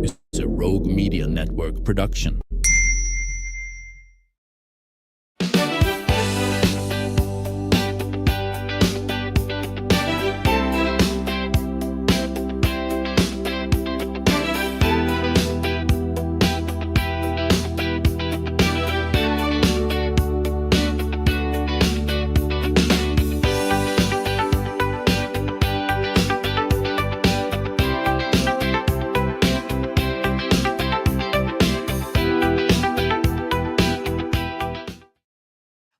This is a Rogue Media Network production.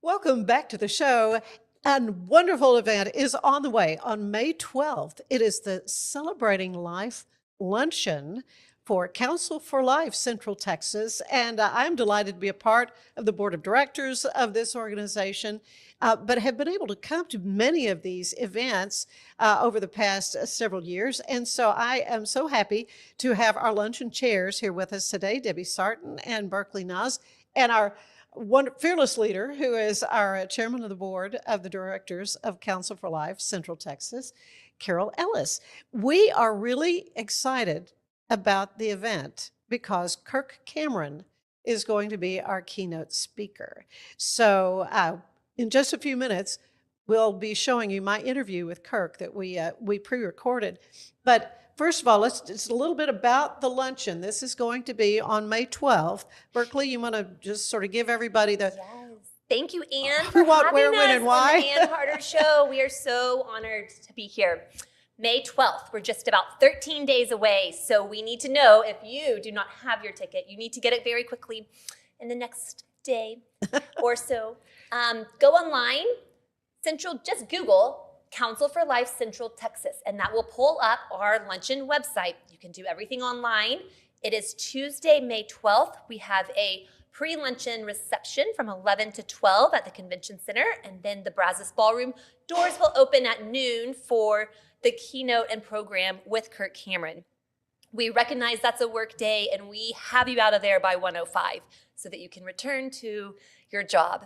Welcome back to the show. A wonderful event is on the way on May 12th. It is the Celebrating Life Luncheon for Council for Life Central Texas. And I'm delighted to be a part of the board of directors of this organization, but have been able to come to many of these events over the past several years. And so I am so happy to have our luncheon chairs here with us today, Debbie Sartain and Berkley Knas, and our one fearless leader, who is our chairman of the board of the directors of Council for Life Central Texas, Carole Ellis. We are really excited about the event because Kirk Cameron is going to be our keynote speaker. So in just a few minutes, we'll be showing you my interview with Kirk that we pre-recorded. But first of all, it's a little bit about the luncheon. This is going to be on May 12th. Berkley, you want to just sort of give everybody the... Yes. Thank you, Ann, Who, for what, having where, us when, and why? on the Ann Harder Show. We are so honored to be here. May 12th, we're just about 13 days away, so we need to know if you do not have your ticket. You need to get it very quickly in the next day or so. Go online, just Google Council for Life Central Texas, and that will pull up our luncheon website. You can do everything online. It is Tuesday, May 12th. We have a pre-luncheon reception from 11 to 12 at the Convention Center, and then the Brazos Ballroom doors will open at noon for the keynote and program with Kirk Cameron. We recognize that's a work day, and we have you out of there by 1:05 so that you can return to your job.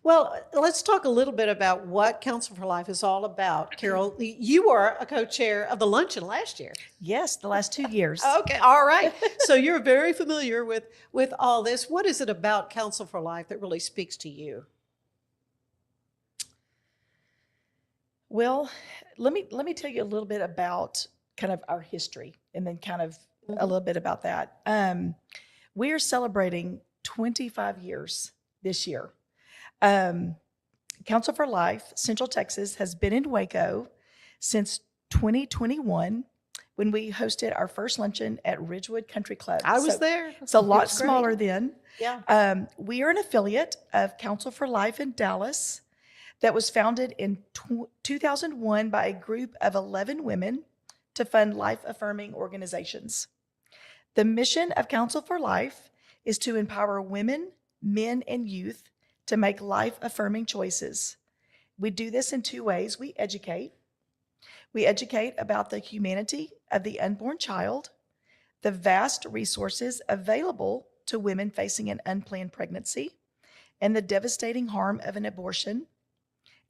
Well, let's talk a little bit about what Council for Life is all about. Carole, you were a co-chair of the luncheon last year. Yes, the last 2 years. Okay, all right. So you're very familiar with all this. What is it about Council for Life that really speaks to you? Well, let me tell you a little bit about kind of our history, and then kind of a little bit about that. We are celebrating 25 years this year. Council for Life Central Texas has been in Waco since 2021, when we hosted our first luncheon at Ridgewood Country Club. I was there. It's a lot smaller then. Yeah. We are an affiliate of Council for Life in Dallas that was founded in 2001 by a group of 11 women to fund life-affirming organizations. The mission of Council for Life is to empower women, men, and youth to make life-affirming choices. We do this in two ways. We educate. We educate about the humanity of the unborn child, the vast resources available to women facing an unplanned pregnancy, and the devastating harm of an abortion.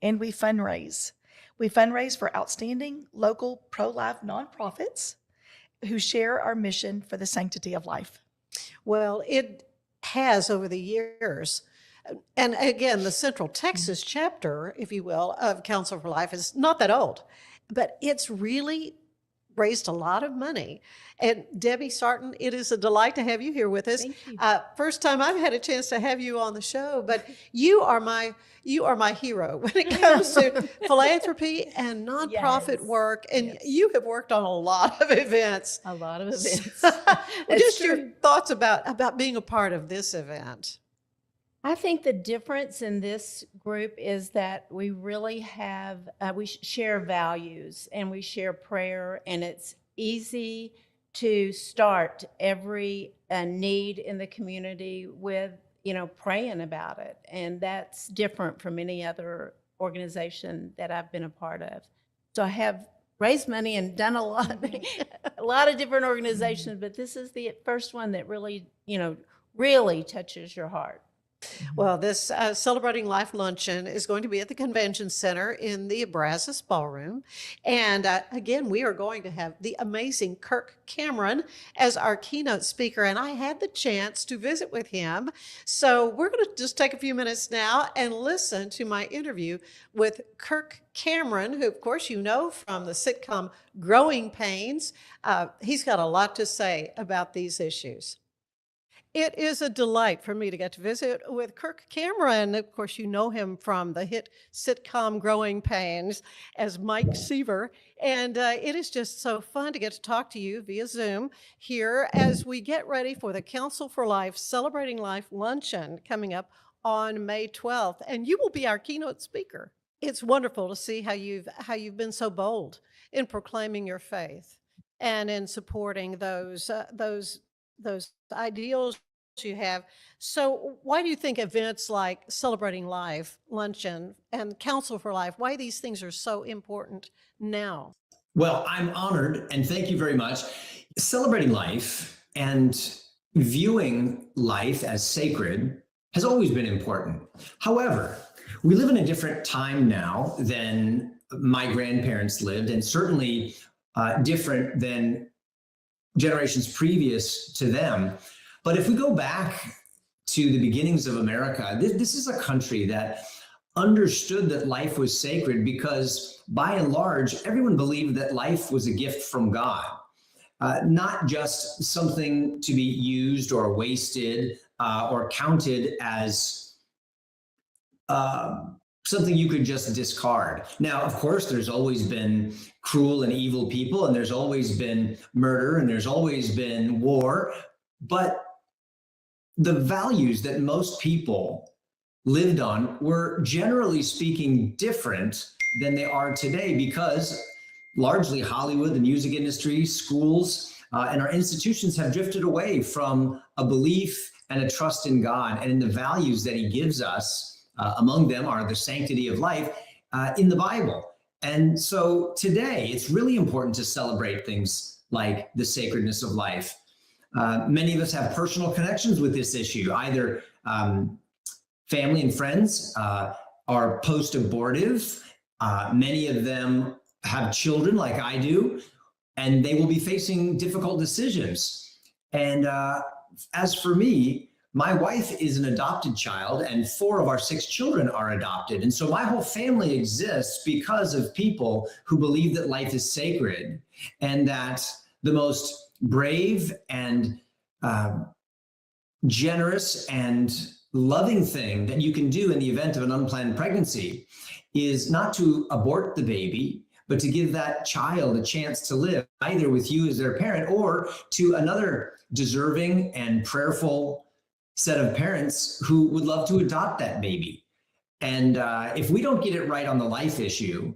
And we fundraise. We fundraise for outstanding local pro-life nonprofits who share our mission for the sanctity of life. Well, it has over the years. And again, the Central Texas chapter, if you will, of Council for Life is not that old, but it's really raised a lot of money. And Debbie Sartain, it is a delight to have you here with us. Thank you. First time I've had a chance to have you on the show, but you are my hero when it comes to philanthropy and nonprofit work. And you have worked on a lot of events. A lot of events. Just your thoughts about being a part of this event. I think the difference in this group is that we really have, we share values and we share prayer, and it's easy to start every need in the community with, praying about it. And that's different from any other organization that I've been a part of. So I have raised money and done a lot of different organizations, but this is the first one that really, really touches your heart. Well, this Celebrating Life Luncheon is going to be at the Convention Center in the Brazos Ballroom. And again, we are going to have the amazing Kirk Cameron as our keynote speaker. And I had the chance to visit with him. So we're going to just take a few minutes now and listen to my interview with Kirk Cameron, who, of course, you know from the sitcom Growing Pains. He's got a lot to say about these issues. It is a delight for me to get to visit with Kirk Cameron. Of course, you know him from the hit sitcom Growing Pains as Mike Seaver. And it is just so fun to get to talk to you via Zoom here as we get ready for the Council for Life Celebrating Life Luncheon coming up on May 12th. And you will be our keynote speaker. It's wonderful to see how you've been so bold in proclaiming your faith and in supporting those ideals you have. So why do you think events like Celebrating Life Luncheon and Council for Life, why these things are so important now? Well, I'm honored and thank you very much. Celebrating life and viewing life as sacred has always been important. However, we live in a different time now than my grandparents lived, and certainly different than generations previous to them. But if we go back to the beginnings of America, this is a country that understood that life was sacred because by and large, everyone believed that life was a gift from God, not just something to be used or wasted or counted as something you could just discard. Now, of course, there's always been cruel and evil people, and there's always been murder, and there's always been war. But the values that most people lived on were, generally speaking, different than they are today because largely Hollywood, the music industry, schools, and our institutions have drifted away from a belief and a trust in God and in the values that He gives us. Among them are the sanctity of life in the Bible. And so today, it's really important to celebrate things like the sacredness of life. Many of us have personal connections with this issue. Either family and friends are post-abortive. Many of them have children like I do, and they will be facing difficult decisions. And as for me, my wife is an adopted child, and 4 of our 6 children are adopted. And so my whole family exists because of people who believe that life is sacred and that the most brave and generous and loving thing that you can do in the event of an unplanned pregnancy is not to abort the baby, but to give that child a chance to live, either with you as their parent or to another deserving and prayerful set of parents who would love to adopt that baby. And if we don't get it right on the life issue,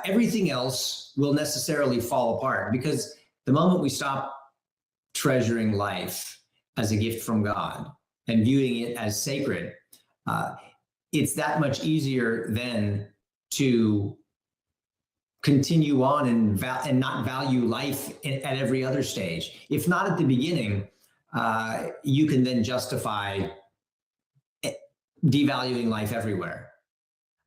everything else will necessarily fall apart, because the moment we stop treasuring life as a gift from God and viewing it as sacred, it's that much easier then to continue on and not value life at every other stage. If not at the beginning, you can then justify devaluing life everywhere.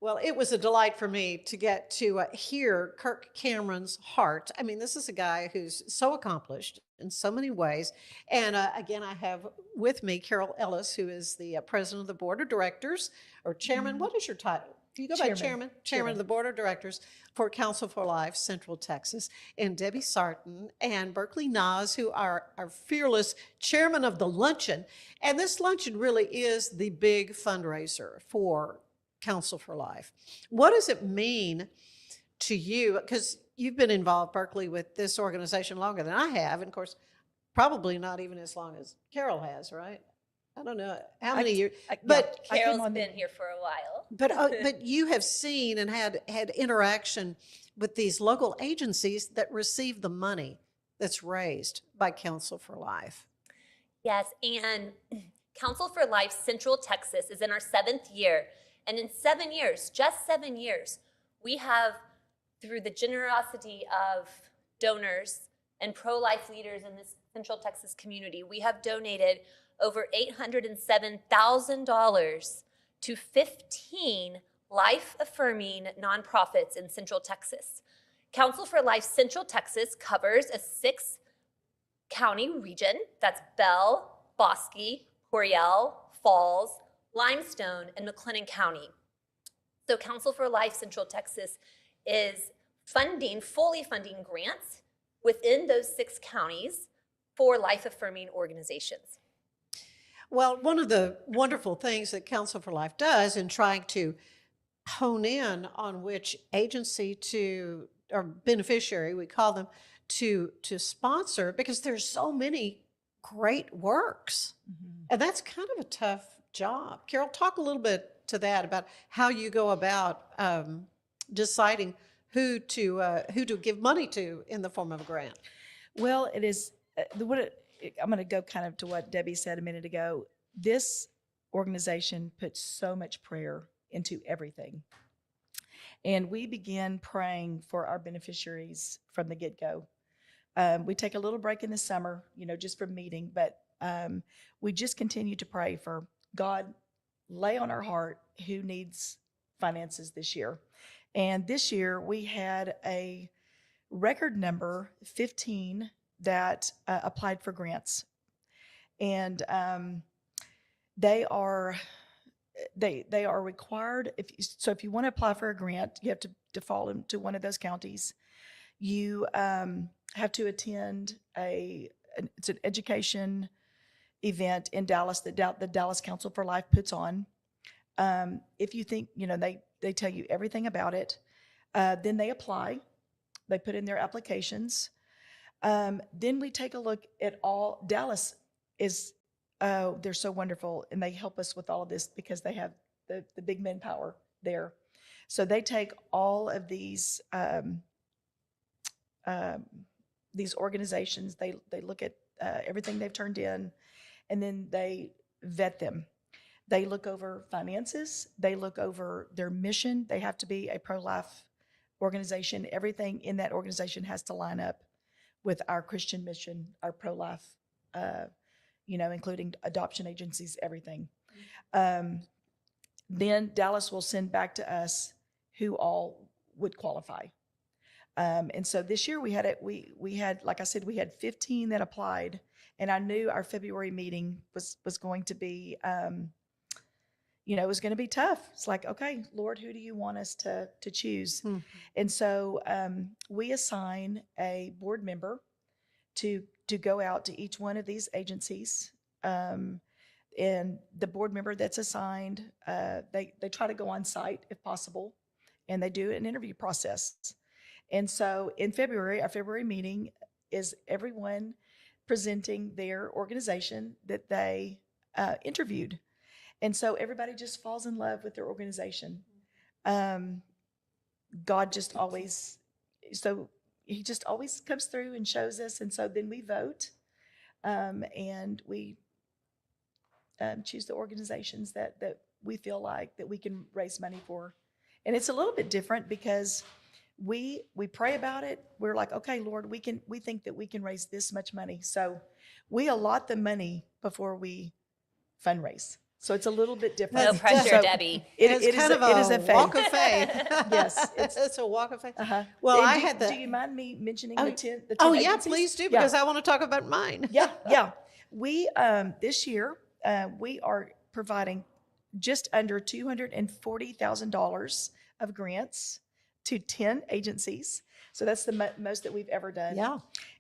Well, it was a delight for me to get to hear Kirk Cameron's heart. I mean, this is a guy who's so accomplished in so many ways. And again, I have with me Carole Ellis, who is the president of the board of directors, or chairman. What is your title? Do you go by chairman? Chairman of the board of directors for Council for Life Central Texas, and Debbie Sartain and Berkley Knas, who are our fearless chairman of the luncheon. And this luncheon really is the big fundraiser for Council for Life. What does it mean to you? Because you've been involved, Berkley, with this organization longer than I have, and of course, probably not even as long as Carole has, right? I don't know how many years, but Carole's been here for a while. But you have seen and had interaction with these local agencies that receive the money that's raised by Council for Life. Yes, and Council for Life Central Texas is in our 7th year. And in 7 years, just 7 years, we have, through the generosity of donors and pro-life leaders in this Central Texas community, we have donated over $807,000 to 15 life-affirming nonprofits in Central Texas. Council for Life Central Texas covers a 6-county region. That's Bell, Bosque, Coryell, Falls, Limestone, and McLennan County. So Council for Life Central Texas is fully funding grants within those 6 counties for life-affirming organizations. Well, one of the wonderful things that Council for Life does in trying to hone in on which agency or beneficiary, we call them, to sponsor, because there's so many great works. And that's kind of a tough job. Carole, talk a little bit to that about how you go about deciding who to give money to in the form of a grant. Well, it is I'm going to go kind of to what Debbie said a minute ago. This organization puts so much prayer into everything. And we begin praying for our beneficiaries from the get-go. We take a little break in the summer, just from meeting, but we just continue to pray for God, lay on our heart who needs finances this year. And this year we had a record number, 15, that applied for grants. And they are required. If you want to apply for a grant, you have to fall into one of those counties. You have to attend it's an education event in Dallas that the Dallas Council for Life puts on. If you think, they tell you everything about it. Then they apply. They put in their applications. Then we take a look at all. Dallas is, they're so wonderful, and they help us with all of this because they have the big manpower there. So they take all of these organizations, they look at everything they've turned in, and then they vet them. They look over finances. They look over their mission. They have to be a pro-life organization. Everything in that organization has to line up with our Christian mission, our pro-life, including adoption agencies, everything. Then Dallas will send back to us who all would qualify. And so this year we had, like I said, we had 15 that applied, and I knew our February meeting was going to be, it was going to be tough. It's like, okay, Lord, who do you want us to choose? And so we assign a board member to go out to each one of these agencies. And the board member that's assigned, they try to go on site if possible, and they do an interview process. And so in February, our February meeting is everyone presenting their organization that they interviewed. And so everybody just falls in love with their organization. God just always, he just always comes through and shows us. And so then we vote, and we choose the organizations that we feel like that we can raise money for. And it's a little bit different because we pray about it. We're like, okay, Lord, we think that we can raise this much money. So we allot the money before we fundraise. So it's a little bit different. No pressure, Debbie. It is a walk of faith. Yes, it's a walk of faith. Uh-huh. Well, and do you mind me mentioning the 10 Oh, agencies? yeah, please do, because I want to talk about mine. Yeah. We, this year, we are providing just under $240,000 of grants to 10 agencies. So that's the most that we've ever done. Yeah.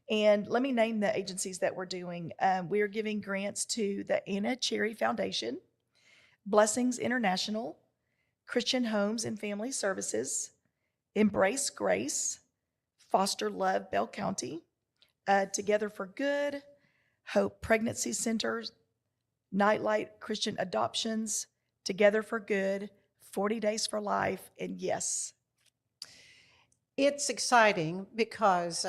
And let me name the agencies that we're doing. We are giving grants to the Anna Cherry Foundation, Blessings International, Christian Homes and Family Services, Embrace Grace, Foster Love Bell County, Together for Good, Hope Pregnancy Centers, Nightlight Christian Adoptions, Together for Good, 40 Days for Life, and Yes. It's exciting because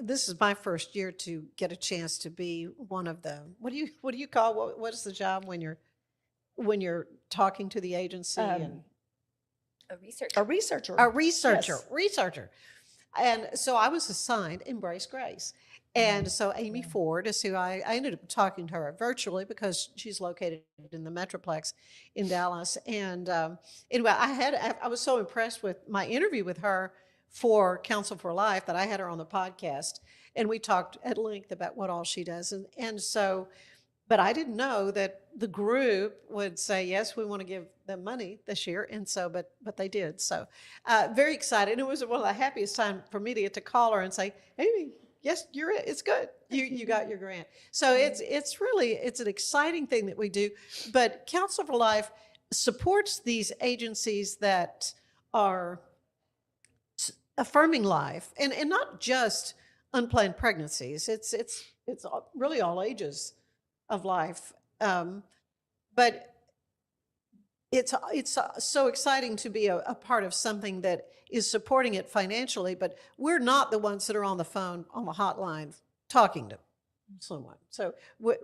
this is my first year to get a chance to be one of the, what do you call, what is the job when you're talking to the agency? And A researcher. a researcher, Yes. researcher. And so I was assigned Embrace Grace. And so Amy Ford is who I ended up talking to her virtually because she's located in the Metroplex in Dallas. And anyway, I was so impressed with my interview with her for Counsel for Life that I had her on the podcast, and we talked at length about what all she does. And so, but I didn't know that the group would say, yes, we want to give them money this year. And so, but they did. So very excited. And it was one of the happiest times for me to get to call her and say, Amy, yes, you're it. It's good. You got your grant. So it's really, it's an exciting thing that we do. But Counsel for Life supports these agencies that are affirming life, and not just unplanned pregnancies. It's really all ages of life. But it's so exciting to be a part of something that is supporting it financially, but we're not the ones that are on the phone, on the hotline, talking to someone. So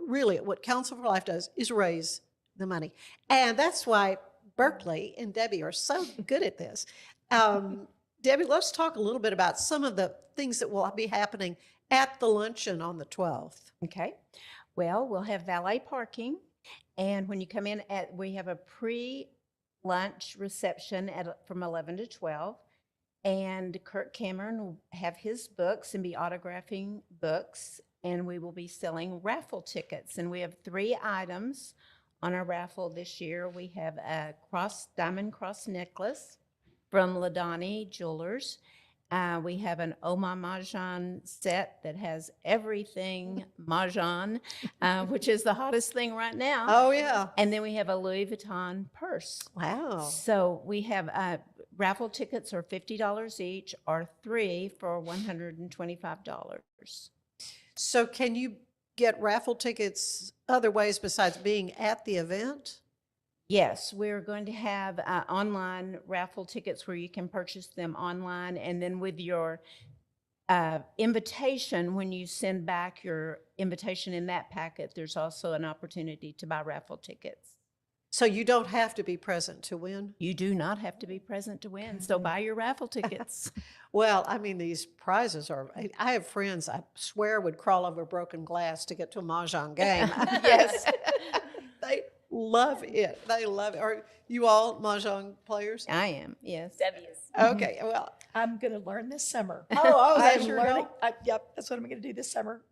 really what Counsel for Life does is raise the money. And that's why Berkley and Debbie are so good at this. Debbie, let's talk a little bit about some of the things that will be happening at the luncheon on the 12th. Okay. Well, we'll have valet parking. And when you come in, we have a pre-lunch reception from 11 to 12. And Kirk Cameron will have his books and be autographing books. And we will be selling raffle tickets. And we have 3 items on our raffle this year. We have a diamond cross necklace from Ladani Jewelers. We have an Oma Mahjong set that has everything Mahjong, which is the hottest thing right now. Oh, yeah. And then we have a Louis Vuitton purse. Wow. So we have raffle tickets are $50 each, or 3 for $125. So can you get raffle tickets other ways besides being at the event? Yes, we're going to have online raffle tickets where you can purchase them online. And then with your invitation, when you send back your invitation in that packet, there's also an opportunity to buy raffle tickets. So you don't have to be present to win? You do not have to be present to win, so buy your raffle tickets. Well, I mean, these prizes are, I have friends I swear would crawl over broken glass to get to a Mahjong game. Yes. They love it. They love it. Are you all Mahjong players? I am, yes. Debbie is. Okay, well. I'm going to learn this summer. Oh, I'm that's learning. Yep, that's what I'm going to do this summer.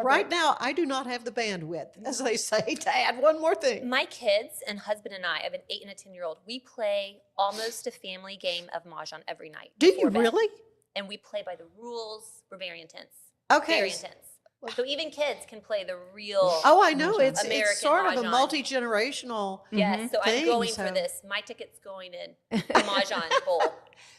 Right now, I do not have the bandwidth, as they say, to add one more thing. My kids and husband and I have an 8 and a 10-year-old. We play almost a family game of Mahjong every night. Do you before bed. really? And we play by the rules. We're very intense. Okay. Very intense. So even kids can play the real. Oh, I know. It's American sort of a Mahjong. multi-generational Yes, so thing, I'm going so- for this. My ticket's going in the Mahjong bowl.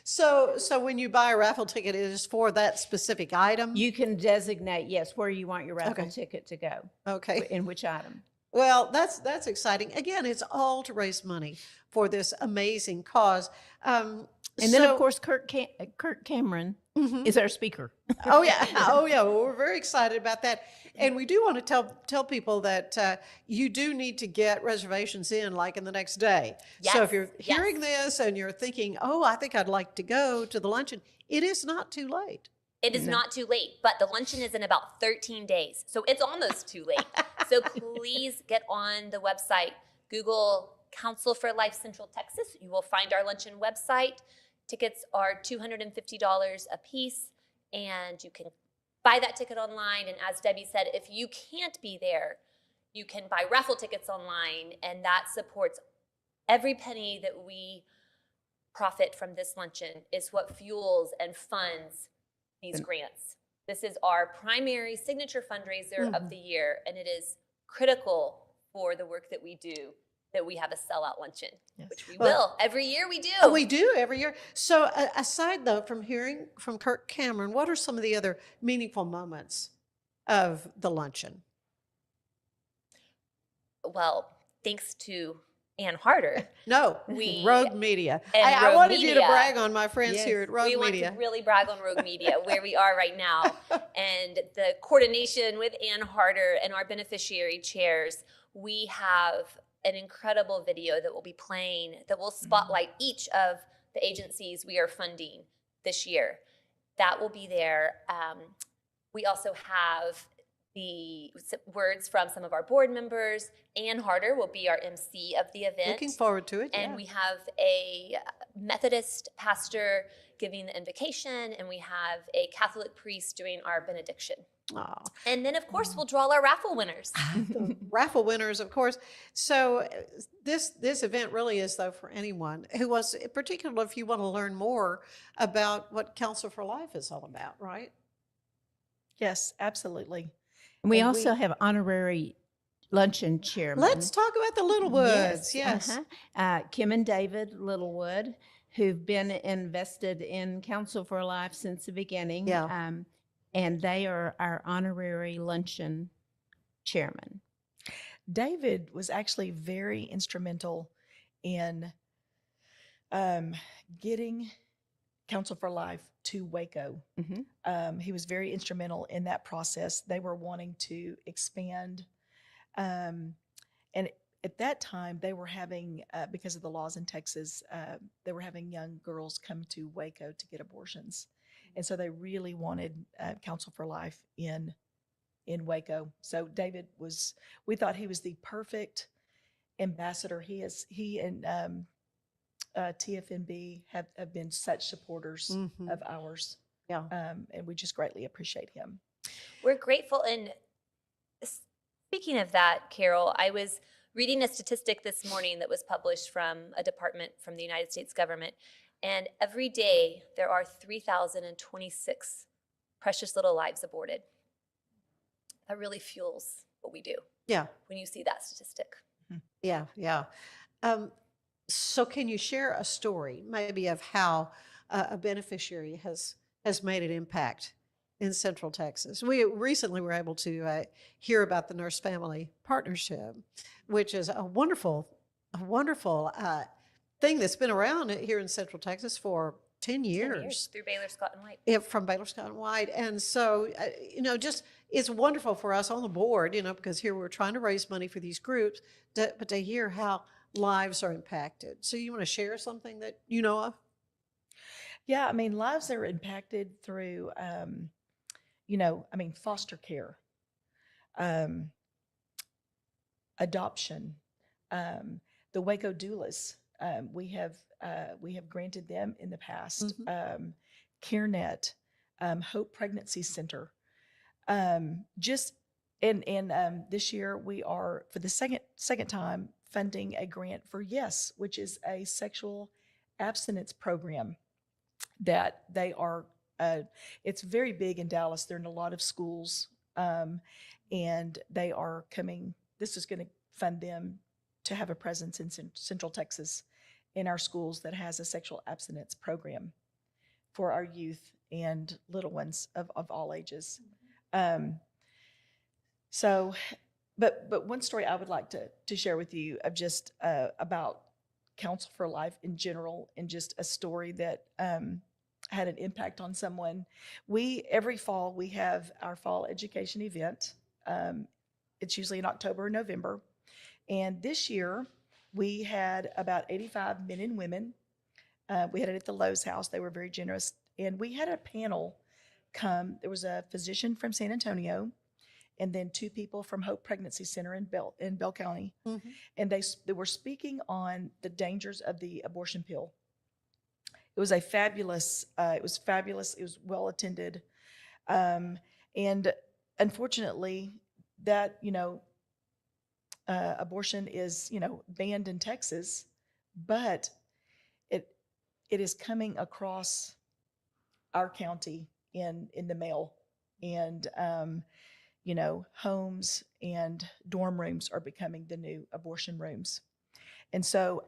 So when you buy a raffle ticket, it is for that specific item? You can designate, yes, where you want your raffle Okay. ticket to go, Okay. in which item. Well, that's exciting. Again, it's all to raise money for this amazing cause. And then, of course, Kirk Cameron Mhm. is our speaker. Oh yeah, oh yeah. Well, we're very excited about that, and we do want to tell people that you do need to get reservations in, like in the next day. So if you're hearing this and you're thinking, "Oh, I think I'd like to go to the luncheon," it is not too late. It is not too late, but the luncheon is in about 13 days. So it's almost too late. So please get on the website, Google Counsel for Life Central Texas. You will find our luncheon website. Tickets are $250 a piece, and you can buy that ticket online. And as Debbie said, if you can't be there, you can buy raffle tickets online, and that supports every penny that we profit from this luncheon is what fuels and funds these grants. This is our primary signature fundraiser of the year, and it is critical for the work that we do that we have a sellout luncheon, which we will. Every year we do. Oh, we do every year. So aside though from hearing from Kirk Cameron, what are some of the other meaningful moments of the luncheon? Well, thanks to Ann Harder. No, We- Rogue Media. and I Rogue wanted you to Media. brag on my friends Yes. here at Rogue We want Media. to really brag on Rogue Media, where we are right now. And the coordination with Ann Harder and our beneficiary chairs, we have an incredible video that will be playing that will spotlight each of the agencies we are funding this year. That will be there. We also have the words from some of our board members. Ann Harder will be our MC of the event. Looking forward to it. And yeah. we have a Methodist pastor giving the invocation, and we have a Catholic priest doing our benediction. Aw. And then, of course, we'll draw our raffle winners. The raffle winners, of course. So this event really is, though, for anyone who wants, particularly if you want to learn more about what Counsel for Life is all about, right? Yes, absolutely. And we And also we- have honorary luncheon chairman. Let's talk about the Littlewoods. Yes. Kim and David Littlewood, who've been invested in Counsel for Life since the beginning. Yeah. And they are our honorary luncheon chairman. David was actually very instrumental in getting Counsel for Life to Waco. He was very instrumental in that process. They were wanting to expand. And at that time, they were having, because of the laws in Texas, they were having young girls come to Waco to get abortions. And so they really wanted Counsel for Life in Waco. So David we thought he was the perfect ambassador. He and TFNB have been such supporters Mhm. of ours. Yeah. And we just greatly appreciate him. We're grateful. And speaking of that, Carole, I was reading a statistic this morning that was published from a department from the United States government. And every day there are 3,026 precious little lives aborted. That really fuels what we do Yeah. when you see that statistic. Yeah. Yeah. So can you share a story maybe of how a beneficiary has made an impact in Central Texas? We recently were able to hear about the Nurse Family Partnership, which is a wonderful thing that's been around here in Central Texas for 10 years. 10 years through Baylor, Scott, and White. From Baylor, Scott, and White. And so, just it's wonderful for us on the board, because here we're trying to raise money for these groups, but to hear how lives are impacted. So you want to share something that you know of? Yeah, I mean, lives are impacted through, foster care, adoption, the Waco doulas. We have granted them in the past. CareNet, Hope Pregnancy Center. This year we are, for the second time, funding a grant for Yes, which is a sexual abstinence program that they are. It's very big in Dallas. They're in a lot of schools, and they are coming. This is going to fund them to have a presence in Central Texas in our schools that has a sexual abstinence program for our youth and little ones of all ages. But one story I would like to share with you of just about Counsel for Life in general, and just a story that had an impact on someone. Every fall we have our fall education event. It's usually in October or November. And this year we had about 85 men and women. We had it at the Lowe's house. They were very generous. And we had a panel come. There was a physician from San Antonio, and then 2 people from Hope Pregnancy Center in Bell County. And they were speaking on the dangers of the abortion pill. It was fabulous. It was well attended. And unfortunately, that, abortion is, banned in Texas, but it is coming across our county in the mail, and homes and dorm rooms are becoming the new abortion rooms. And so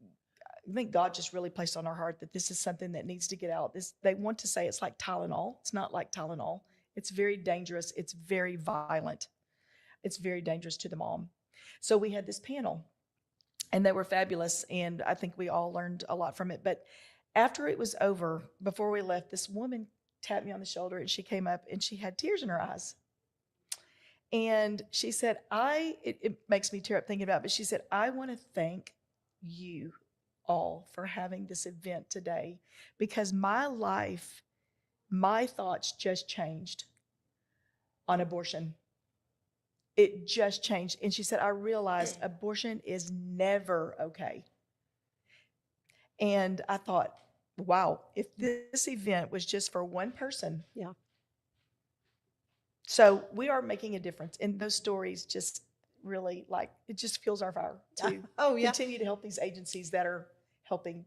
I think God just really placed on our heart that this is something that needs to get out. They want to say it's like Tylenol. It's not like Tylenol. It's very dangerous. It's very violent. It's very dangerous to the mom. So we had this panel, and they were fabulous, and I think we all learned a lot from it. But after it was over, before we left, this woman tapped me on the shoulder, and she came up and she had tears in her eyes. And she said, it makes me tear up thinking about it, but she said, I want to thank you all for having this event today, because my life, my thoughts just changed on abortion. It just changed. And she said, I realized abortion is never okay. And I thought, wow, if this event was just for one person. Yeah. So we are making a difference. And those stories just really, like, it just fuels our fire to Oh, yeah. continue to help these agencies that are helping.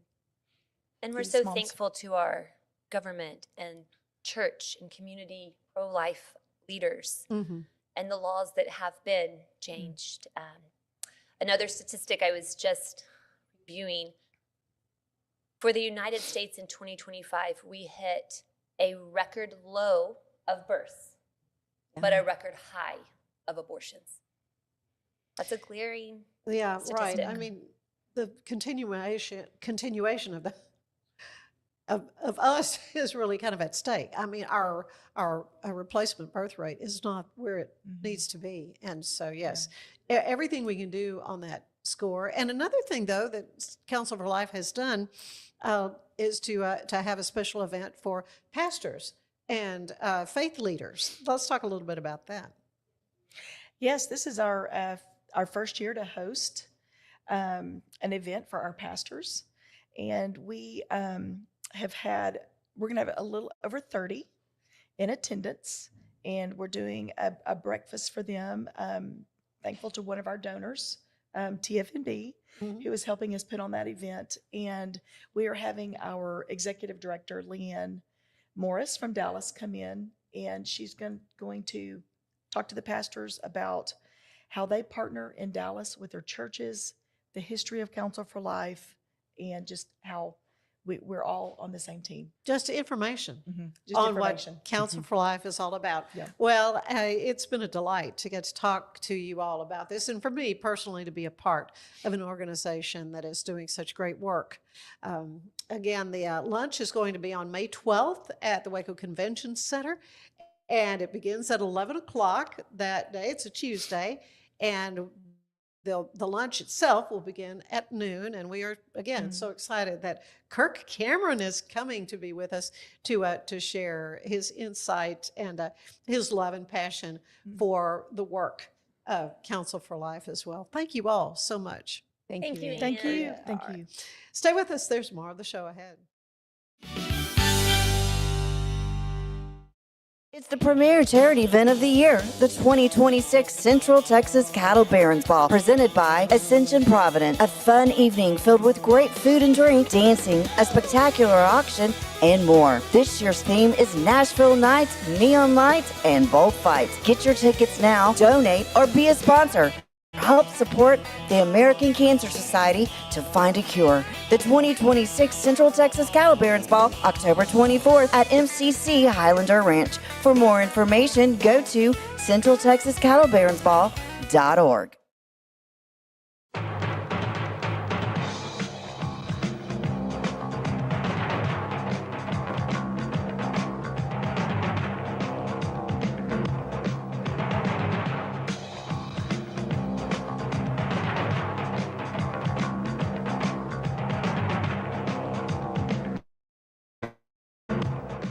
And we're these so moms. thankful to our government and church and community pro-life leaders Mm-hmm. and the laws that have been changed. Another statistic I was just reviewing, for the United States in 2025, we hit a record low of births, but a record high of abortions. That's a glaring Yeah, right. statistic. I mean, the continuation of the of us is really kind of at stake. I mean, our replacement birth rate is not where it needs to be, and so yes, everything we can do on that score. And another thing, though, that Council for Life has done is to have a special event for pastors and faith leaders. Let's talk a little bit about that. Yes, this is our first year to host an event for our pastors. And we we're going to have a little over 30 in attendance. And we're doing a breakfast for them. Thankful to one of our donors, TFNB, who is helping us put on that event. And we are having our executive director, Leanne Morris from Dallas, come in. And she's going to talk to the pastors about how they partner in Dallas with their churches, the history of Council for Life, and just how we're all on the same team. Just information Just on information. what Council for Life is all about. Yeah. Well, it's been a delight to get to talk to you all about this, and for me personally to be a part of an organization that is doing such great work. Again, the lunch is going to be on May 12th at the Waco Convention Center, and it begins at 11 o'clock that day. It's a Tuesday, and the lunch itself will begin at noon, and we are, again, so excited that Kirk Cameron is coming to be with us to share his insight and his love and passion for the work of Council for Life as well. Thank you all so much. Thank you. Thank you. Ann. Thank All you. right. Stay with us. There's more of the show ahead. It's the premier charity event of the year, the 2026 Central Texas Cattle Barons Ball, presented by Ascension Providence. A fun evening filled with great food and drink, dancing, a spectacular auction, and more. This year's theme is Nashville Nights, Neon Lights, and Bullfights. Get your tickets now, donate, or be a sponsor. Help support the American Cancer Society to find a cure. The 2026 Central Texas Cattle Barons Ball, October 24th at MCC Highlander Ranch. For more information, go to centraltexascattlebaronsball.org.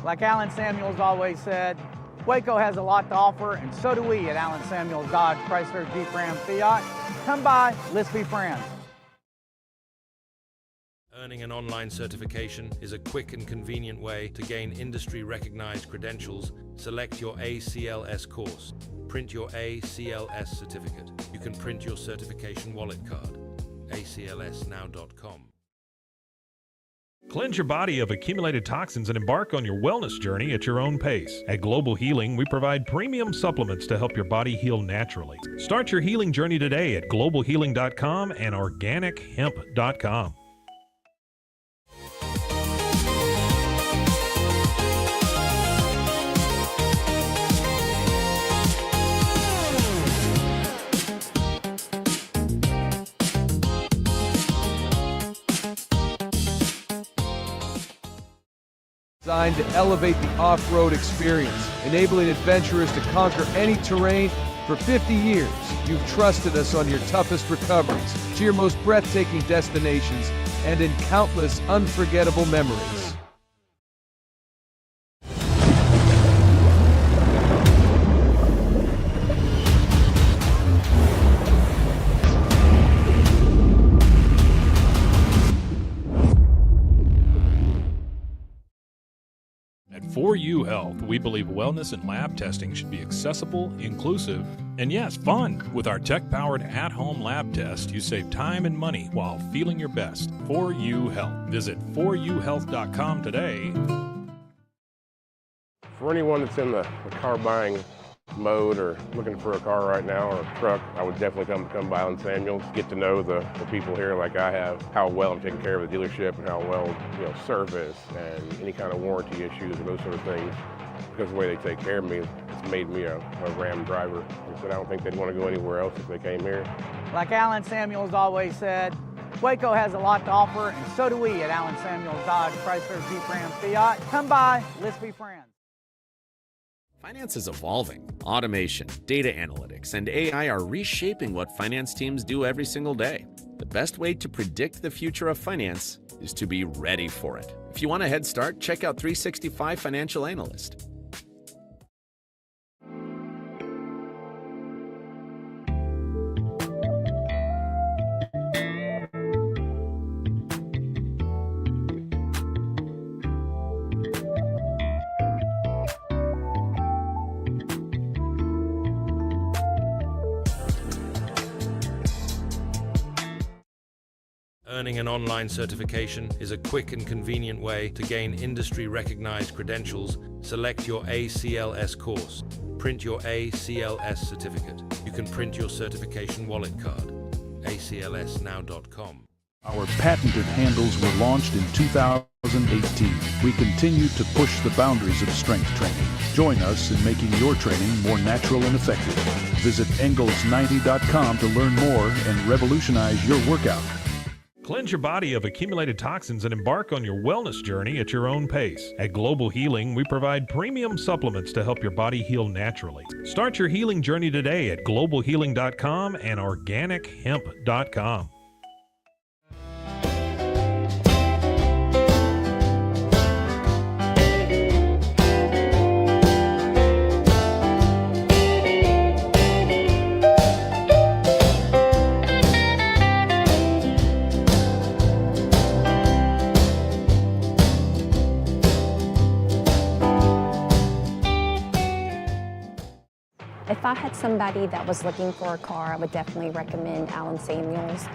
Like Alan Samuels always said, Waco has a lot to offer, and so do we at Alan Samuels Dodge Chrysler Jeep Ram Fiat. Come by, let's be friends. Earning an online certification is a quick and convenient way to gain industry-recognized credentials. Select your ACLS course. Print your ACLS certificate. You can print your certification wallet card. aclsnow.com. Cleanse your body of accumulated toxins and embark on your wellness journey at your own pace. At Global Healing, we provide premium supplements to help your body heal naturally. Start your healing journey today at globalhealing.com and organichemp.com. Designed to elevate the off-road experience, enabling adventurers to conquer any terrain. For 50 years, you've trusted us on your toughest recoveries, to your most breathtaking destinations, and in countless unforgettable memories. For You Health, we believe wellness and lab testing should be accessible, inclusive, and yes, fun. With our tech-powered at-home lab test, you save time and money while feeling your best. For You Health. Visit foryouhealth.com today. For anyone that's in the car buying mode or looking for a car right now or a truck, I would definitely come by Allen Samuels, get to know the people here like I have, how well I'm taking care of the dealership and how well, service and any kind of warranty issues or those sort of things. Because of the way they take care of me, it's made me a Ram driver. I said I don't think they'd want to go anywhere else if they came here. Like Alan Samuels always said, Waco has a lot to offer, and so do we at Alan Samuels Dodge, Chrysler, Jeep, Ram, Fiat. Come by, let's be friends. Finance is evolving. Automation, data analytics, and AI are reshaping what finance teams do every single day. The best way to predict the future of finance is to be ready for it. If you want a head start, check out 365 Financial Analyst. Earning an online certification is a quick and convenient way to gain industry-recognized credentials. Select your ACLS course. Print your ACLS certificate. You can print your certification wallet card. aclsnow.com. Our patented handles were launched in 2018. We continue to push the boundaries of strength training. Join us in making your training more natural and effective. Visit engels90.com to learn more and revolutionize your workout. Cleanse your body of accumulated toxins and embark on your wellness journey at your own pace. At Global Healing, we provide premium supplements to help your body heal naturally. Start your healing journey today at globalhealing.com and organichemp.com. If I had somebody that was looking for a car, I would definitely recommend Alan Samuels.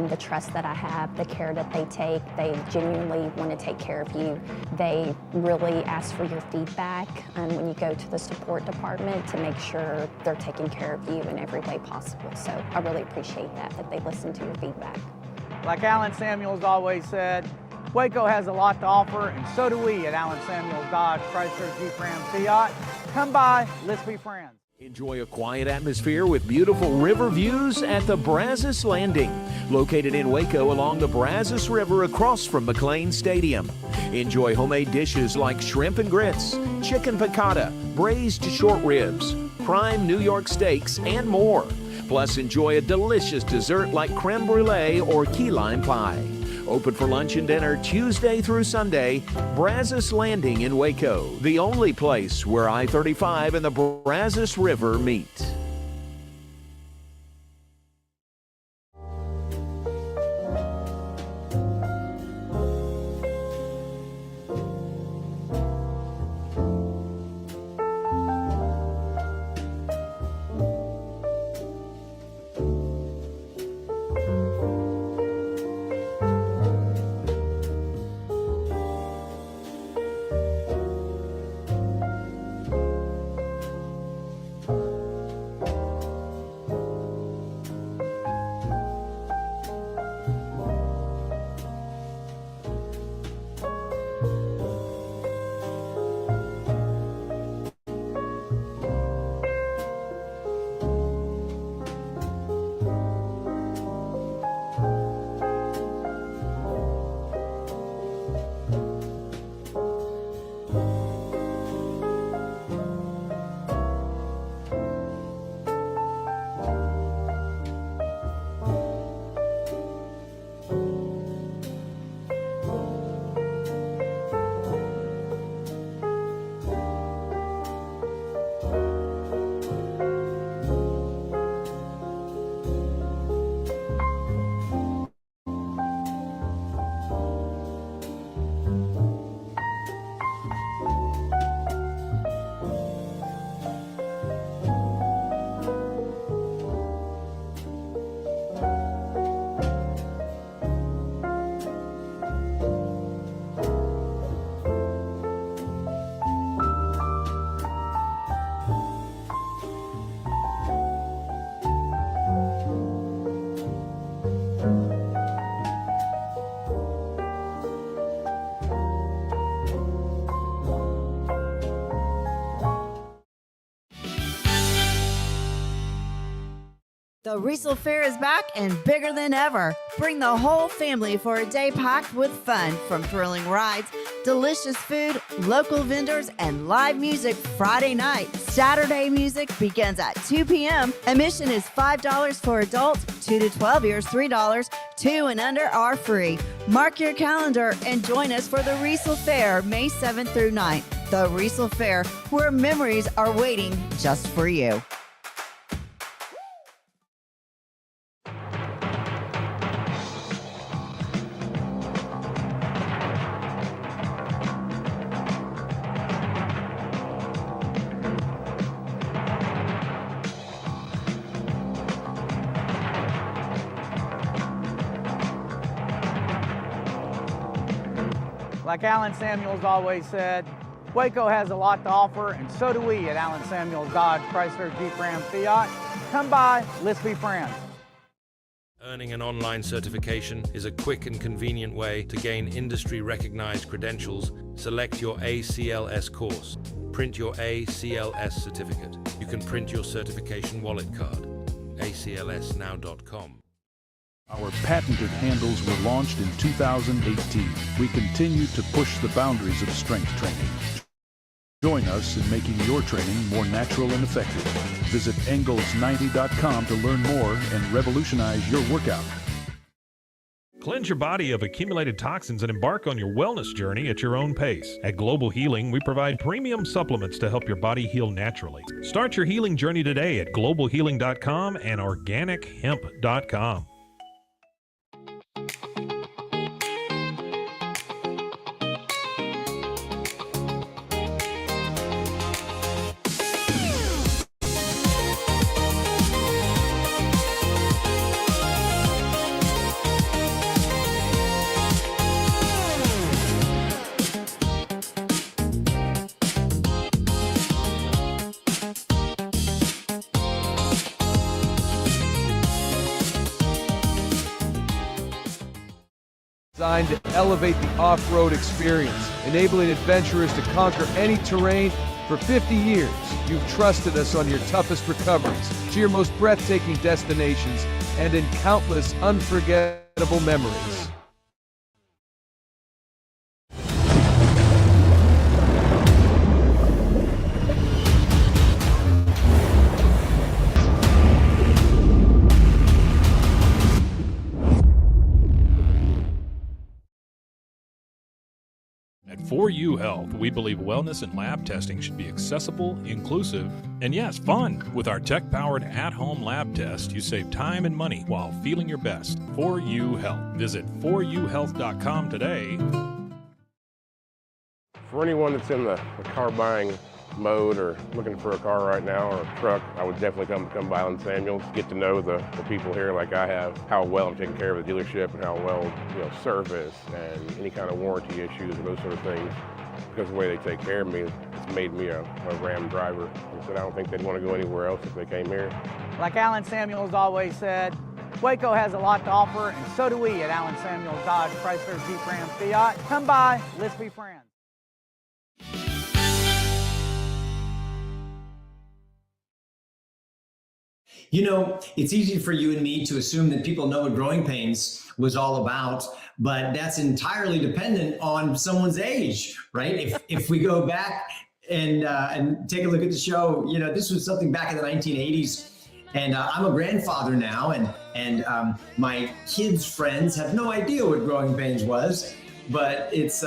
The trust that I have, the care that they take, they genuinely want to take care of you. They really ask for your feedback when you go to the support department to make sure they're taking care of you in every way possible. So I really appreciate that they listen to your feedback. Like Alan Samuels always said, Waco has a lot to offer, and so do we at Alan Samuels Dodge, Chrysler, Jeep, Ram, Fiat. Come by, let's be friends. Enjoy a quiet atmosphere with beautiful river views at the Brazos Landing, located in Waco along the Brazos River across from McLean Stadium. Enjoy homemade dishes like shrimp and grits, chicken piccata, braised short ribs, prime New York steaks, and more. Plus, enjoy a delicious dessert like creme brulee or key lime pie. Open for lunch and dinner Tuesday through Sunday. Brazos Landing in Waco, the only place where I-35 and the Brazos River meet. The Riesel Fair is back and bigger than ever. Bring the whole family for a day packed with fun, from thrilling rides, delicious food, local vendors, and live music Friday night. Saturday music begins at 2 p.m. Admission is $5 for adults, 2 to 12 years, $3. 2 and under are free. Mark your calendar and join us for the Riesel Fair, May 7th through 9th. The Riesel Fair, where memories are waiting just for you. Like Alan Samuels always said, Waco has a lot to offer, and so do we at Alan Samuels Dodge Chrysler Jeep Ram Fiat. Come by, let's be friends. Earning an online certification is a quick and convenient way to gain industry-recognized credentials. Select your ACLS course. Print your ACLS certificate. You can print your certification wallet card. aclsnow.com. Our patented handles were launched in 2018. We continue to push the boundaries of strength training. Join us in making your training more natural and effective. Visit Engels90.com to learn more and revolutionize your workout. Cleanse your body of accumulated toxins and embark on your wellness journey at your own pace. At Global Healing, we provide premium supplements to help your body heal naturally. Start your healing journey today at globalhealing.com and organichemp.com. Designed to elevate the off-road experience, enabling adventurers to conquer any terrain. For 50 years, you've trusted us on your toughest recoveries, to your most breathtaking destinations, and in countless unforgettable memories. At 4U Health, we believe wellness and lab testing should be accessible, inclusive, and yes, fun. With our tech-powered at-home lab test, you save time and money while feeling your best. 4U Health. Visit 4uhealth.com today. For anyone that's in the car buying mode or looking for a car right now or a truck, I would definitely come by Alan Samuels, get to know the people here like I have, how well I'm taking care of the dealership and how well, service and any kind of warranty issues or those sort of things. Because of the way they take care of me, it's made me a Ram driver. And so I don't think they'd want to go anywhere else if they came here. Like Alan Samuels always said, Waco has a lot to offer, and so do we at Alan Samuels Dodge Chrysler Jeep Ram Fiat. Come by, let's be friends. It's easy for you and me to assume that people know what growing pains was all about, but that's entirely dependent on someone's age, right? If we go back and take a look at the show, this was something back in the 1980s, and I'm a grandfather now, and my kids' friends have no idea what growing pains was, but it's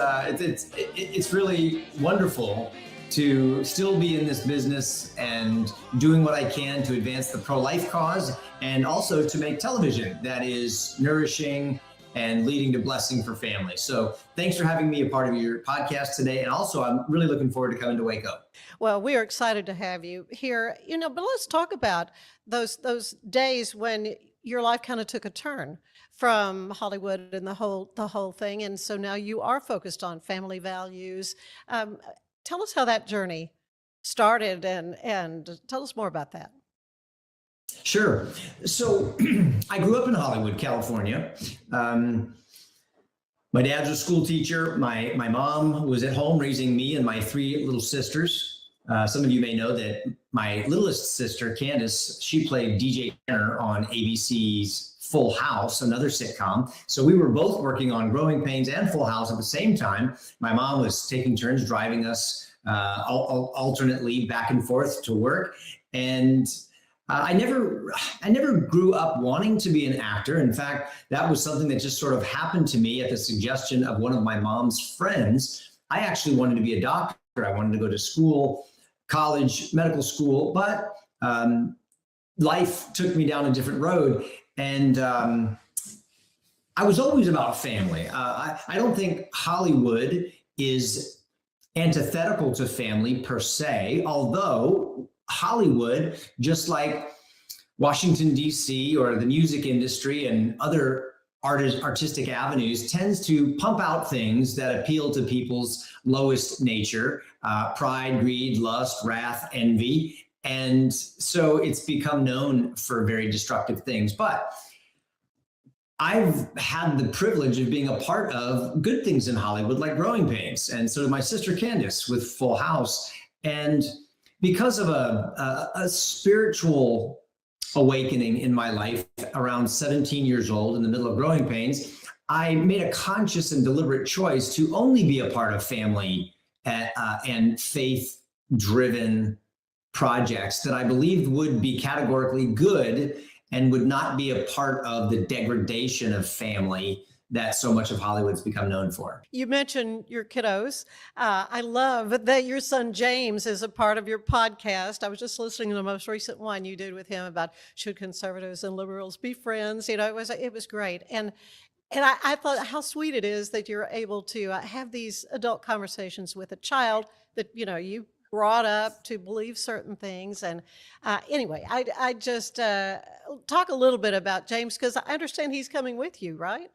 really wonderful to still be in this business and doing what I can to advance the pro-life cause, and also to make television that is nourishing and leading to blessing for families. So thanks for having me a part of your podcast today. And also, I'm really looking forward to coming to Waco. Well, we are excited to have you here, but let's talk about those days when your life kind of took a turn from Hollywood and the whole thing. And so now you are focused on family values. Tell us how that journey started and tell us more about that. Sure. So I grew up in Hollywood, California. My dad's a school teacher. My mom was at home raising me and my 3 little sisters. Some of you may know that my littlest sister, Candace, she played DJ Tanner on ABC's Full House, another sitcom. So we were both working on Growing Pains and Full House at the same time. My mom was taking turns driving us alternately back and forth to work. And I never grew up wanting to be an actor. In fact, that was something that just sort of happened to me at the suggestion of one of my mom's friends. I actually wanted to be a doctor. I wanted to go to school, college, medical school, but life took me down a different road. And I was always about family. I don't think Hollywood is antithetical to family per se, although Hollywood, just like Washington, D.C., or the music industry and other artistic avenues, tends to pump out things that appeal to people's lowest nature, pride, greed, lust, wrath, envy. And so it's become known for very destructive things. But I've had the privilege of being a part of good things in Hollywood, like Growing Pains. And so did my sister Candace with Full House. And because of a spiritual awakening in my life around 17 years old in the middle of Growing Pains, I made a conscious and deliberate choice to only be a part of family and faith-driven projects that I believed would be categorically good and would not be a part of the degradation of family that so much of Hollywood's become known for. You mentioned your kiddos. I love that your son James is a part of your podcast. I was just listening to the most recent one you did with him about should conservatives and liberals be friends. You know, it was great. And I thought how sweet it is that you're able to have these adult conversations with a child that, you know, you brought up to believe certain things. And anyway, I just talk a little bit about James, because I understand he's coming with you, right?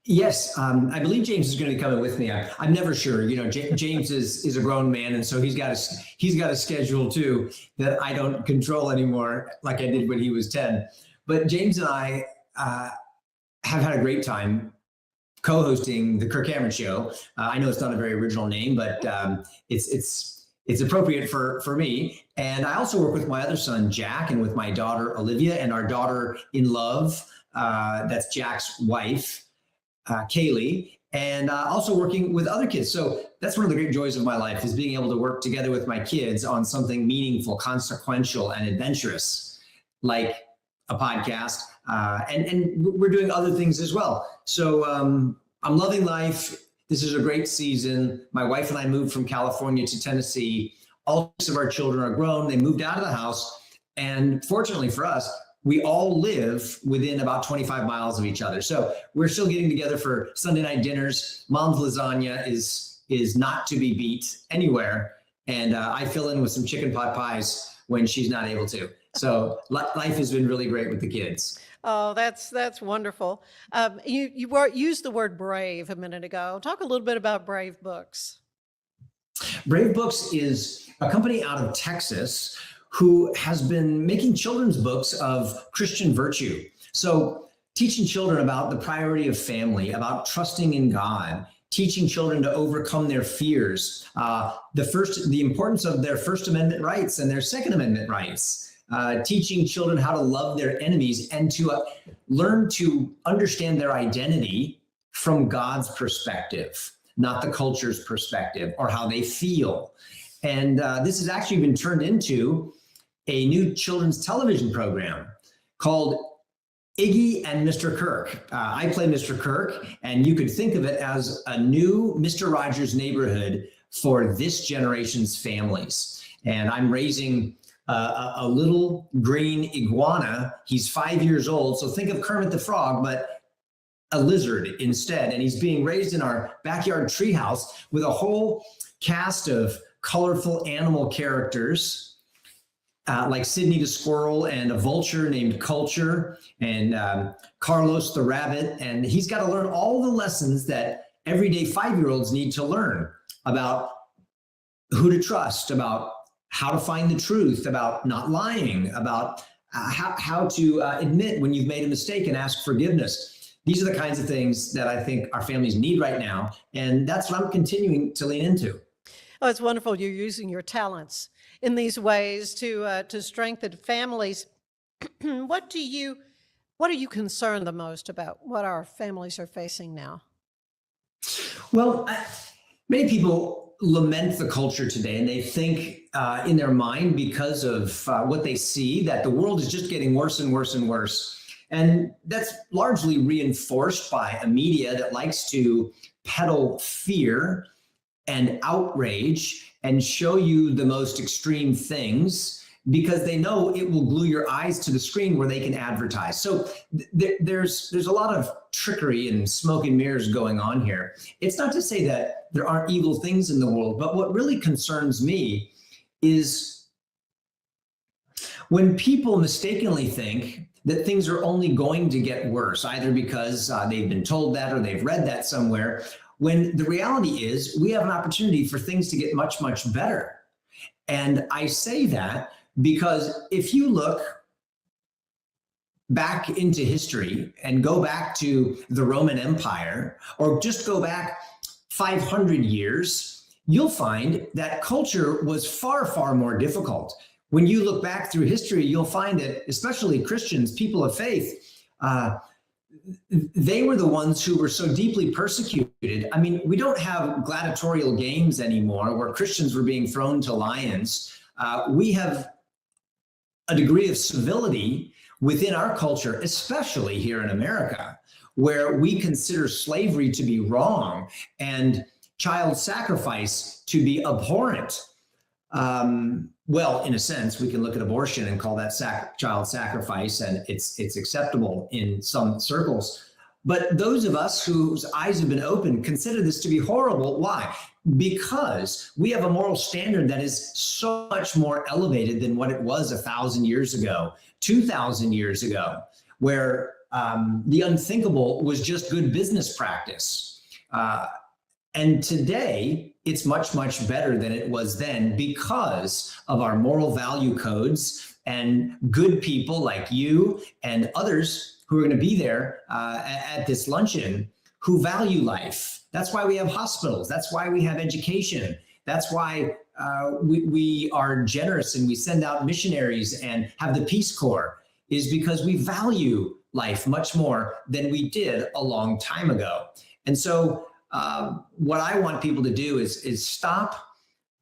Yes, I believe James is going to be coming with me. I'm never sure. You know, James is a grown man, and so he's got a schedule too that I don't control anymore, like I did when he was 10. But James and I have had a great time co-hosting the Kirk Cameron Show. I know it's not a very original name, but it's appropriate for me. And I also work with my other son, Jack, and with my daughter, Olivia, and our daughter in love. That's Jack's wife, Kaylee, and also working with other kids. So that's one of the great joys of my life, is being able to work together with my kids on something meaningful, consequential, and adventurous, like a podcast. And we're doing other things as well. So I'm loving life. This is a great season. My wife and I moved from California to Tennessee. All 6 of our children are grown. They moved out of the house. And fortunately for us, we all live within about 25 miles of each other. So we're still getting together for Sunday night dinners. Mom's lasagna is not to be beat anywhere. And I fill in with some chicken pot pies when she's not able to. So life has been really great with the kids. Oh, that's wonderful. You used the word brave a minute ago. Talk a little bit about Brave Books. Brave Books is a company out of Texas who has been making children's books of Christian virtue. So teaching children about the priority of family, about trusting in God, teaching children to overcome their fears, the importance of their First Amendment rights and their Second Amendment rights, teaching children how to love their enemies and to learn to understand their identity from God's perspective, not the culture's perspective or how they feel. And this has actually been turned into a new children's television program called Iggy and Mr. Kirk. I play Mr. Kirk, and you could think of it as a new Mr. Rogers Neighborhood for this generation's families. And I'm raising a little green iguana. He's 5 years old, so think of Kermit the Frog, but a lizard instead. And he's being raised in our backyard treehouse with a whole cast of colorful animal characters, like Sydney the squirrel and a vulture named Culture, and Carlos the rabbit. And he's got to learn all the lessons that everyday 5-year-olds need to learn about who to trust, about how to find the truth, about not lying, about how to admit when you've made a mistake and ask forgiveness. These are the kinds of things that I think our families need right now. And that's what I'm continuing to lean into. Oh, it's wonderful you're using your talents in these ways to strengthen families. What are you concerned the most about what our families are facing now? Well, many people lament the culture today, and they think in their mind, because of what they see, that the world is just getting worse and worse and worse. And that's largely reinforced by a media that likes to peddle fear and outrage and show you the most extreme things, because they know it will glue your eyes to the screen where they can advertise. So there's a lot of trickery and smoke and mirrors going on here. It's not to say that there aren't evil things in the world, but what really concerns me is when people mistakenly think that things are only going to get worse, either because they've been told that or they've read that somewhere, when the reality is we have an opportunity for things to get much, much better. And I say that because if you look back into history and go back to the Roman Empire, or just go back 500 years, you'll find that culture was far, far more difficult. When you look back through history, you'll find that especially Christians, people of faith, they were the ones who were so deeply persecuted. I mean, we don't have gladiatorial games anymore where Christians were being thrown to lions. We have a degree of civility within our culture, especially here in America, where we consider slavery to be wrong and child sacrifice to be abhorrent. Well, in a sense, we can look at abortion and call that child sacrifice, and it's acceptable in some circles. But those of us whose eyes have been opened consider this to be horrible. Why? Because we have a moral standard that is so much more elevated than what it was 1,000 years ago, 2,000 years ago, where the unthinkable was just good business practice. And today, it's much, much better than it was then because of our moral value codes and good people like you and others who are going to be there at this luncheon who value life. That's why we have hospitals. That's why we have education. That's why we are generous and we send out missionaries and have the Peace Corps, is because we value life much more than we did a long time ago. And so what I want people to do is stop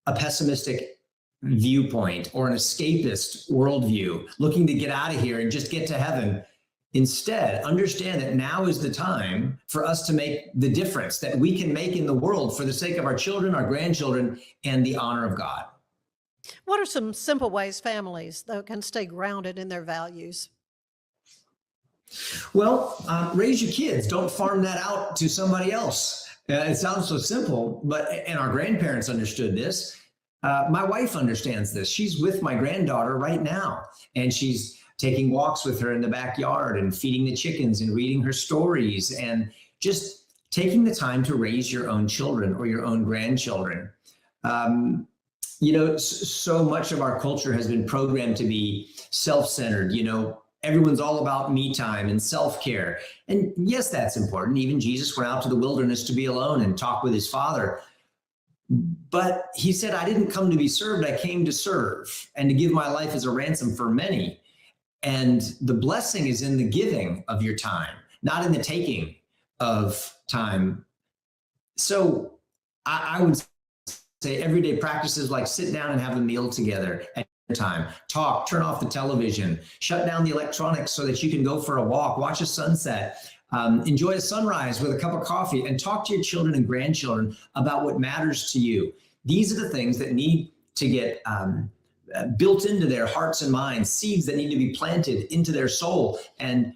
a pessimistic viewpoint or an escapist worldview, looking to get out of here and just get to heaven. Instead, understand that now is the time for us to make the difference that we can make in the world for the sake of our children, our grandchildren, and the honor of God. What are some simple ways families, though, can stay grounded in their values? Well, raise your kids. Don't farm that out to somebody else. It sounds so simple, and our grandparents understood this. My wife understands this. She's with my granddaughter right now, and she's taking walks with her in the backyard and feeding the chickens and reading her stories and just taking the time to raise your own children or your own grandchildren. You know, so much of our culture has been programmed to be self-centered. You know, everyone's all about me time and self-care. And yes, that's important. Even Jesus went out to the wilderness to be alone and talk with his Father. But he said, I didn't come to be served, I came to serve and to give my life as a ransom for many. And the blessing is in the giving of your time, not in the taking of time. So I would say everyday practices like sit down and have a meal together at time, talk, turn off the television, shut down the electronics so that you can go for a walk, watch a sunset, enjoy a sunrise with a cup of coffee, and talk to your children and grandchildren about what matters to you. These are the things that need to get built into their hearts and minds, seeds that need to be planted into their soul. And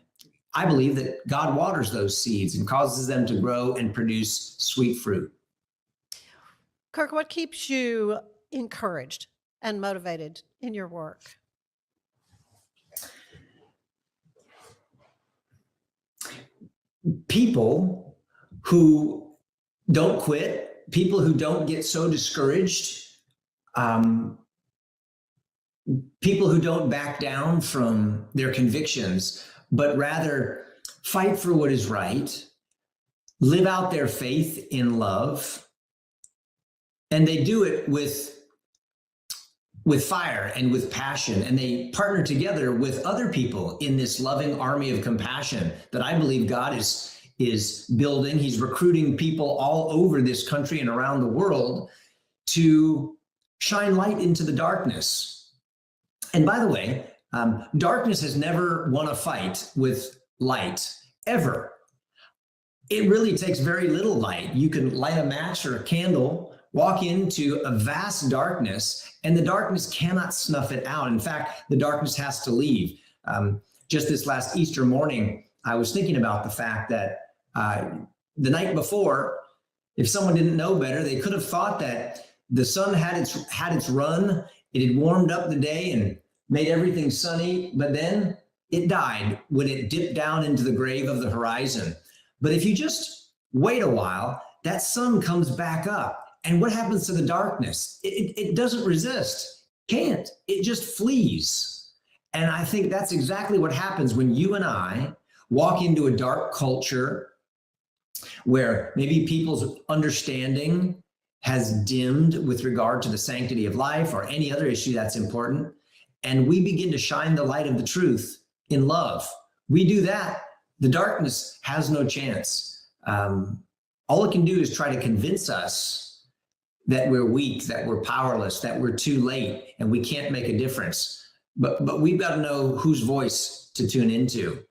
I believe that God waters those seeds and causes them to grow and produce sweet fruit. Kirk, what keeps you encouraged and motivated in your work? People who don't quit, people who don't get so discouraged, people who don't back down from their convictions, but rather fight for what is right, live out their faith in love, And they do it with fire and with passion, and they partner together with other people in this loving army of compassion that I believe God is building. He's recruiting people all over this country and around the world to shine light into the darkness. And by the way, darkness has never won a fight with light, ever. It really takes very little light. You can light a match or a candle, walk into a vast darkness, and the darkness cannot snuff it out. In fact, the darkness has to leave. Just this last Easter morning, I was thinking about the fact that the night before, if someone didn't know better, they could have thought that the sun had its run. It had warmed up the day and made everything sunny, but then it died when it dipped down into the grave of the horizon. But if you just wait a while, that sun comes back up. And what happens to the darkness? It doesn't resist, can't. It just flees. And I think that's exactly what happens when you and I walk into a dark culture where maybe people's understanding has dimmed with regard to the sanctity of life or any other issue that's important. And we begin to shine the light of the truth in love. We do that, the darkness has no chance. All it can do is try to convince us that we're weak, that we're powerless, that we're too late, and we can't make a difference. But we've got to know whose voice to tune into.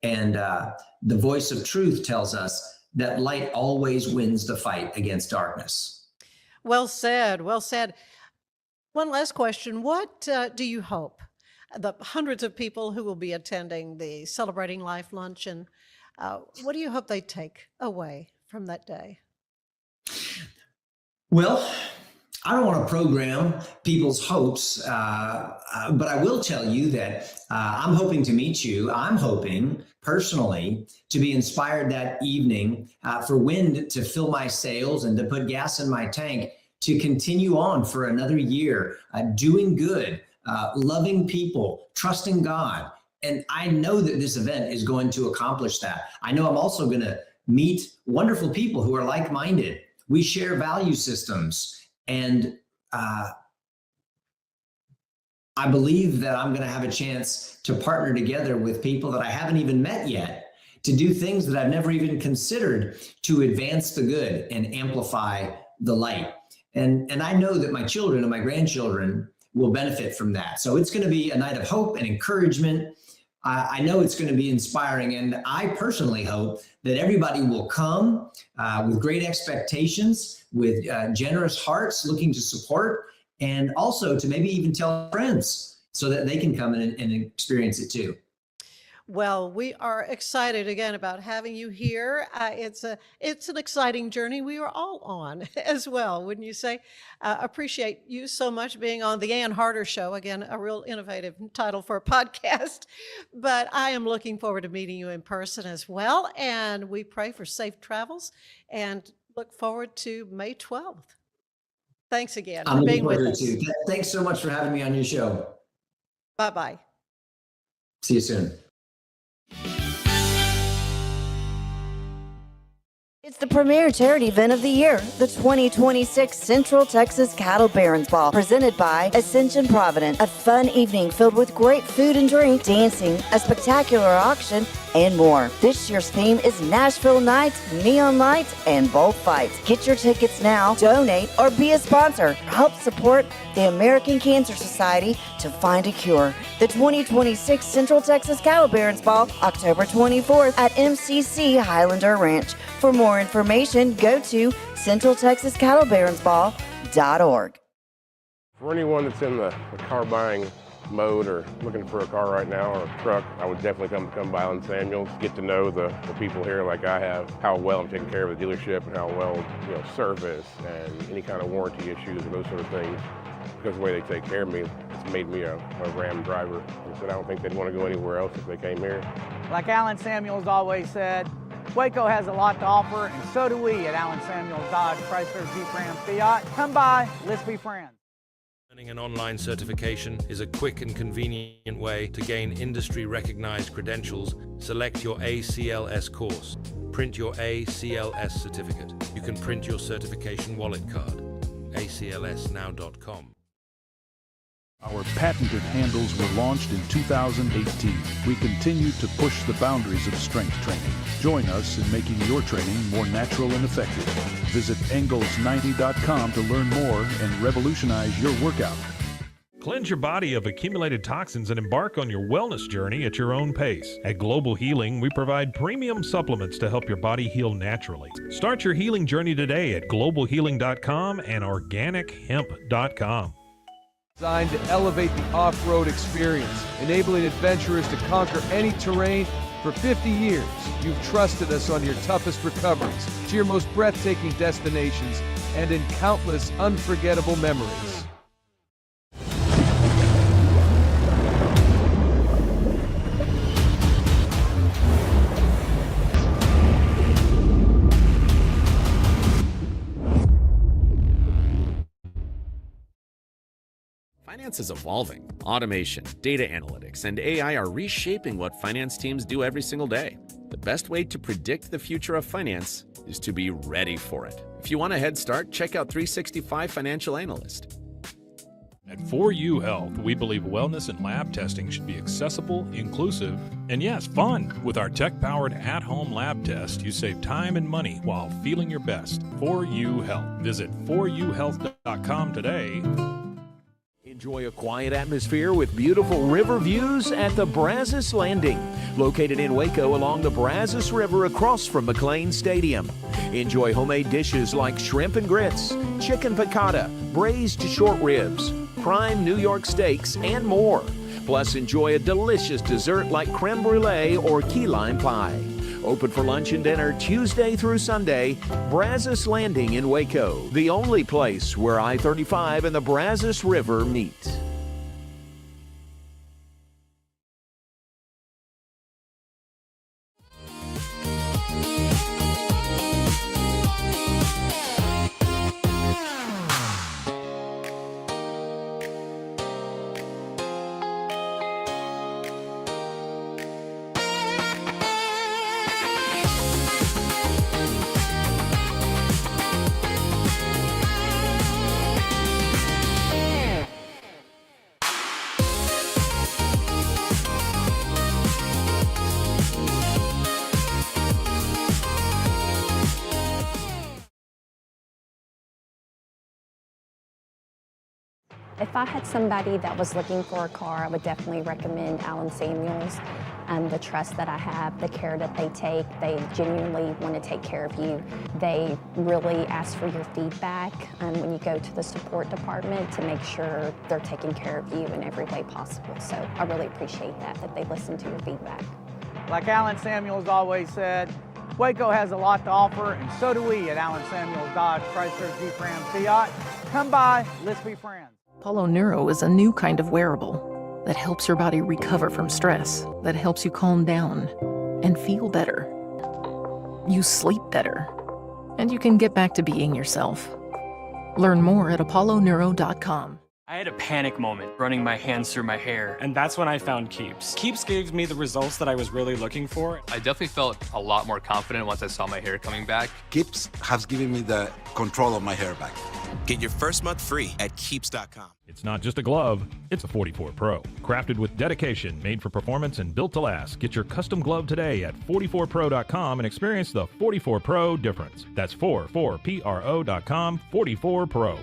And the voice of truth tells us that light always wins the fight against darkness. Well said, well said. One last question. What do you hope the hundreds of people who will be attending the Celebrating Life Luncheon, what do you hope they take away from that day? Well, I don't want to program people's hopes, but I will tell you that I'm hoping to meet you. I'm hoping personally to be inspired that evening for wind to fill my sails and to put gas in my tank to continue on for another year, doing good, loving people, trusting God. And I know that this event is going to accomplish that. I know I'm also going to meet wonderful people who are like-minded. We share value systems, and I believe that I'm going to have a chance to partner together with people that I haven't even met yet to do things that I've never even considered to advance the good and amplify the light. And I know that my children and my grandchildren will benefit from that. So it's going to be a night of hope and encouragement. I know it's going to be inspiring, and I personally hope that everybody will come with great expectations, with generous hearts looking to support, and also to maybe even tell friends so that they can come in and experience it too. Well, we are excited again about having you here. It's an exciting journey we are all on as well, wouldn't you say? Appreciate you so much being on the Ann Harder Show. Again, a real innovative title for a podcast. But I am looking forward to meeting you in person as well. And we pray for safe travels and look forward to May 12th. Thanks again for being with us. Thanks so much for having me on your show. Bye-bye. See you soon. It's the premier charity event of the year, the 2026 Central Texas Cattle Barons Ball, presented by Ascension Provident. A fun evening filled with great food and drink, dancing, a spectacular auction, and more. This year's theme is Nashville Nights, Neon Lights, and Bullfights. Get your tickets now, donate, or be a sponsor. Help support the American Cancer Society to find a cure. The 2026 Central Texas Cattle Barons Ball, October 24th at MCC Highlander Ranch. For more information, go to centraltexascattlebaronsball.org. For anyone that's in the car buying mode or looking for a car right now or a truck, I would definitely come by Allen Samuels, get to know the people here like I have, how well I'm taking care of the dealership and how well, service and any kind of warranty issues or those sort of things. Because the way they take care of me, it's made me a Ram driver. And so I don't think they'd want to go anywhere else if they came here. Like Allen Samuels always said, Waco has a lot to offer, and so do we at Allen Samuels Dodge, Chrysler, Jeep, Ram, Fiat. Come by, let's be friends. Earning an online certification is a quick and convenient way to gain industry-recognized credentials. Select your ACLS course. Print your ACLS certificate. You can print your certification wallet card. aclsnow.com. Our patented handles were launched in 2018. We continue to push the boundaries of strength training. Join us in making your training more natural and effective. Visit Engels90.com to learn more and revolutionize your workout. Cleanse your body of accumulated toxins and embark on your wellness journey at your own pace. At Global Healing, we provide premium supplements to help your body heal naturally. Start your healing journey today at globalhealing.com and organichemp.com. Designed to elevate the off-road experience, enabling adventurers to conquer any terrain. For 50 years, you've trusted us on your toughest recoveries, to your most breathtaking destinations, and in countless unforgettable memories. Finance is evolving. Automation, data analytics, and AI are reshaping what finance teams do every single day. The best way to predict the future of finance is to be ready for it. If you want a head start, check out 365 Financial Analyst. At 4U Health, we believe wellness and lab testing should be accessible, inclusive, and yes, fun. With our tech-powered at-home lab test, you save time and money while feeling your best. 4U Health. Visit 4uhealth.com today. Enjoy a quiet atmosphere with beautiful river views at the Brazos Landing, located in Waco along the Brazos River across from McLean Stadium. Enjoy homemade dishes like shrimp and grits, chicken piccata, braised short ribs, prime New York steaks, and more. Plus, enjoy a delicious dessert like creme brulee or key lime pie. Open for lunch and dinner Tuesday through Sunday. Brazos Landing in Waco, the only place where I-35 and the Brazos River meet. If I had somebody that was looking for a car, I would definitely recommend Allen Samuels. The trust that I have, the care that they take, they genuinely want to take care of you. They really ask for your feedback when you go to the support department to make sure they're taking care of you in every way possible. So I really appreciate that they listen to your feedback. Like Allen Samuels always said, Waco has a lot to offer, and so do we at Allen Samuels Dodge Chrysler Jeep Ram Fiat. Come by, let's be friends. Apollo Neuro is a new kind of wearable that helps your body recover from stress, that helps you calm down and feel better. You sleep better, and you can get back to being yourself. Learn more at apolloneuro.com. I had a panic moment running my hands through my hair, and that's when I found Keeps. Keeps gave me the results that I was really looking for. I definitely felt a lot more confident once I saw my hair coming back. Keeps has given me the control of my hair back. Get your first month free at keeps.com. It's not just a glove, it's a 44 Pro. Crafted with dedication, made for performance, and built to last. Get your custom glove today at 44pro.com and experience the 44 Pro difference. That's 44pro.com, 44 Pro.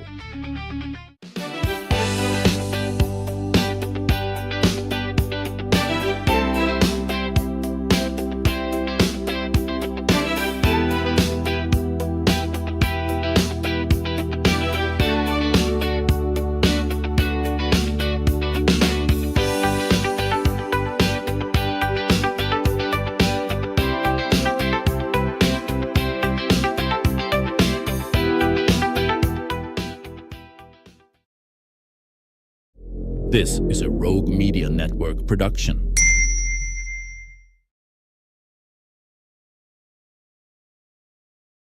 This is a Rogue Media Network production.